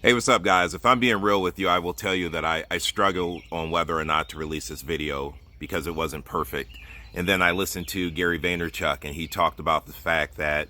Hey, what's up, guys? If I'm being real with you, I will tell you that I struggled on whether or not to release this video because it wasn't perfect. And then I listened to Gary Vaynerchuk, and he talked about the fact that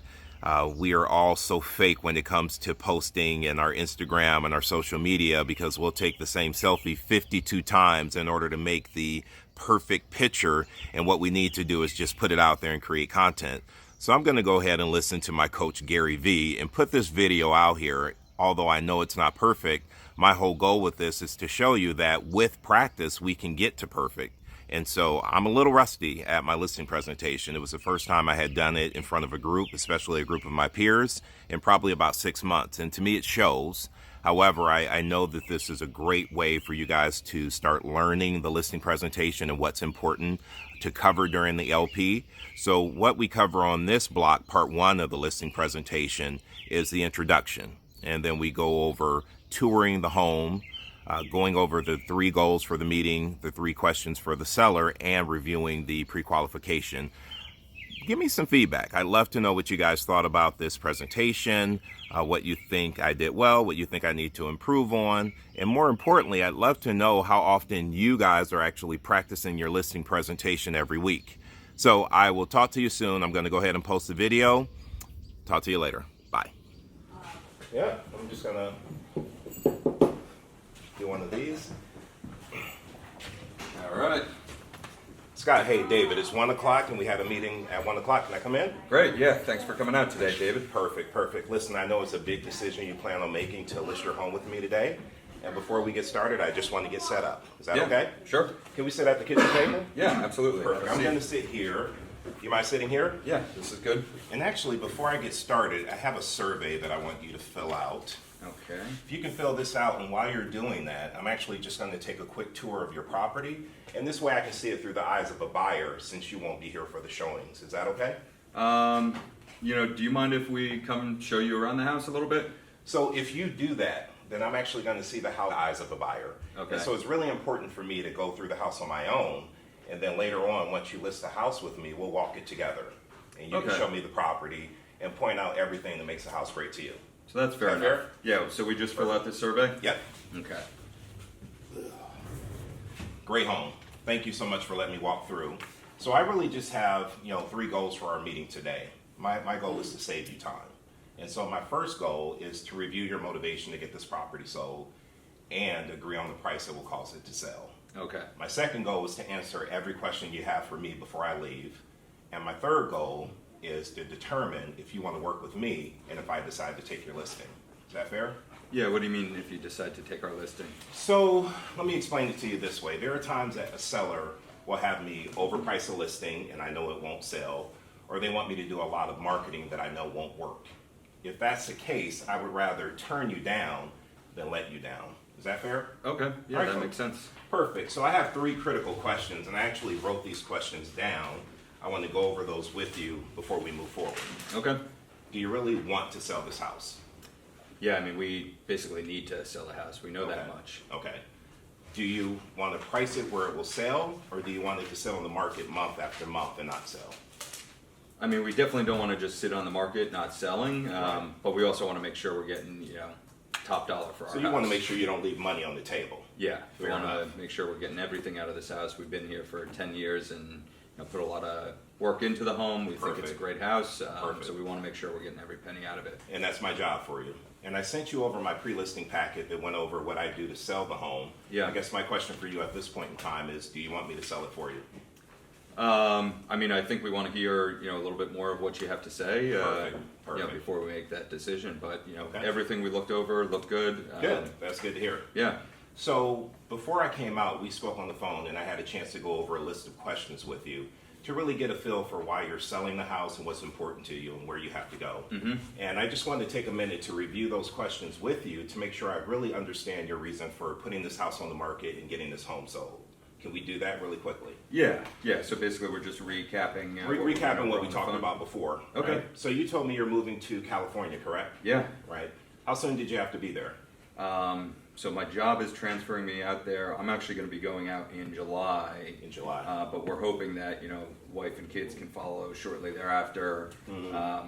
we are all so fake when it comes to posting in our Instagram and our social media because we'll take the same selfie 52 times in order to make the perfect picture. And what we need to do is just put it out there and create content. So I'm going to go ahead and listen to my coach, Gary V, and put this video out here. Although I know it's not perfect, my whole goal with this is to show you that with practice, we can get to perfect. And so I'm a little rusty at my listing presentation. It was the first time I had done it in front of a group, especially a group of my peers, in probably about 6 months. And to me, it shows. However, I know that this is a great way for you guys to start learning the listing presentation and what's important to cover during the LP. So what we cover on this block, part one of the listing presentation, is the introduction. And then we go over touring the home, going over the 3 goals for the meeting, the 3 questions for the seller, and reviewing the pre-qualification. Give me some feedback. I'd love to know what you guys thought about this presentation, what you think I did well, what you think I need to improve on, and more importantly, I'd love to know how often you guys are actually practicing your listing presentation every week. So I will talk to you soon. I'm going to go ahead and post the video. Talk to you later. Bye. Yeah, I'm just gonna do one of these. All right. Scott, hey, David, it's 1 o'clock and we have a meeting at 1 o'clock. Can I come in? Great. Yeah. Thanks for coming out today, David. Perfect, perfect. Listen, I know it's a big decision you plan on making to list your home with me today. And before we get started, I just want to get set up. Is that okay? Sure. Can we sit at the kitchen table? Yeah, absolutely. Perfect. I'm going to sit here. You mind sitting here? Yeah, this is good. And actually, before I get started, I have a survey that I want you to fill out. Okay. If you can fill this out, and while you're doing that, I'm actually just going to take a quick tour of your property. And this way I can see it through the eyes of a buyer since you won't be here for the showings. Is that okay? Do you mind if we come show you around the house a little bit? So if you do that, then I'm actually going to see the house eyes of a buyer. Okay. And so it's really important for me to go through the house on my own. And then later on, once you list the house with me, we'll walk it together. And you can show me the property and point out everything that makes the house great to you. So that's fair Is that enough. fair? Yeah, so we just fill out this survey? Yep. Okay. Great home. Thank you so much for letting me walk through. So I really just have, 3 goals for our meeting today. My goal is to save you time. And so my first goal is to review your motivation to get this property sold and agree on the price that will cause it to sell. Okay. My second goal is to answer every question you have for me before I leave. And my third goal is to determine if you want to work with me and if I decide to take your listing. Is that fair? Yeah, what do you mean if you decide to take our listing? So let me explain it to you this way. There are times that a seller will have me overprice a listing and I know it won't sell, or they want me to do a lot of marketing that I know won't work. If that's the case, I would rather turn you down than let you down. Is that fair? Okay, yeah, All right, that makes sense. Perfect. So I have 3 critical questions, and I actually wrote these questions down. I want to go over those with you before we move forward. Okay. Do you really want to sell this house? Yeah, I mean, we basically need to sell the house. We know that much. Okay. Do you want to price it where it will sell, or do you want it to sell on the market month after month and not sell? I mean, we definitely don't want to just sit on the market not selling, Right. but we also want to make sure we're getting, top dollar for our house. So you want to make sure you don't leave money on the table. Yeah, we Fair want enough. to make sure we're getting everything out of this house. We've been here for 10 years and put a lot of work into the home. We think it's a Perfect. great house, Perfect. so we want to make sure we're getting every penny out of it. And that's my job for you. And I sent you over my pre-listing packet that went over what I do to sell the home. Yeah. I guess my question for you at this point in time is, do you want me to sell it for you? I mean, I think we want to hear, a little bit more of what you have to say, Perfect. before we make that decision. But, Okay. everything we looked over looked good. Good. That's good to hear. Yeah. So before I came out, we spoke on the phone and I had a chance to go over a list of questions with you to really get a feel for why you're selling the house and what's important to you and where you have to go. Mm-hmm. And I just wanted to take a minute to review those questions with you to make sure I really understand your reason for putting this house on the market and getting this home sold. Can we do that really quickly? Yeah. So basically, we're just recapping. Recapping what we on the talked phone. about before. Okay. Right? So you told me you're moving to California, correct? Yeah. Right. How soon did you have to be there? So my job is transferring me out there. I'm actually going to be going out in July. In July. But we're hoping that, wife and kids can follow shortly thereafter.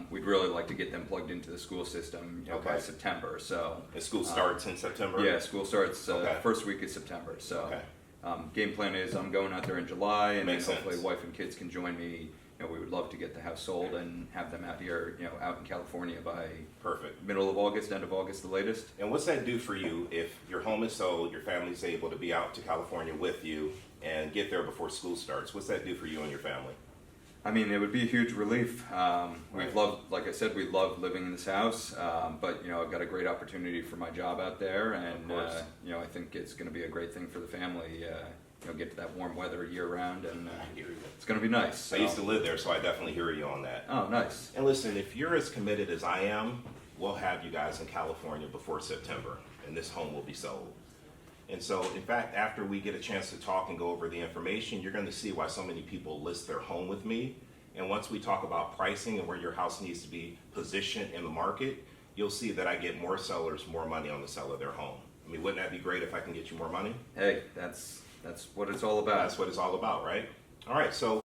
We'd really like to get them plugged into the school system by September. So And school starts in September? yeah, school starts first week of September. So game plan is I'm going out there in July, and Makes then hopefully sense. wife and kids can join me. We would love to get the house sold and have them out here, out in California by Perfect. middle of August, end of August, the latest. And what's that do for you if your home is sold, your family's able to be out to California with you and get there before school starts? What's that do for you and your family? I mean, it would be a huge relief. We've loved, like I said, we love living in this house, but I've got a great opportunity for my job out there, and I think it's going to be a great thing for the family. Get to that warm weather year round, and it's going to be nice. So. I used to live there, so I definitely hear you on that. Oh, nice. And listen, if you're as committed as I am, we'll have you guys in California before September, and this home will be sold. And so, in fact, after we get a chance to talk and go over the information, you're going to see why so many people list their home with me. And once we talk about pricing and where your house needs to be positioned in the market, you'll see that I get more sellers more money on the sale of their home. I mean, wouldn't that be great if I can get you more money? Hey, that's what it's all about. That's what it's all about, right? All right, so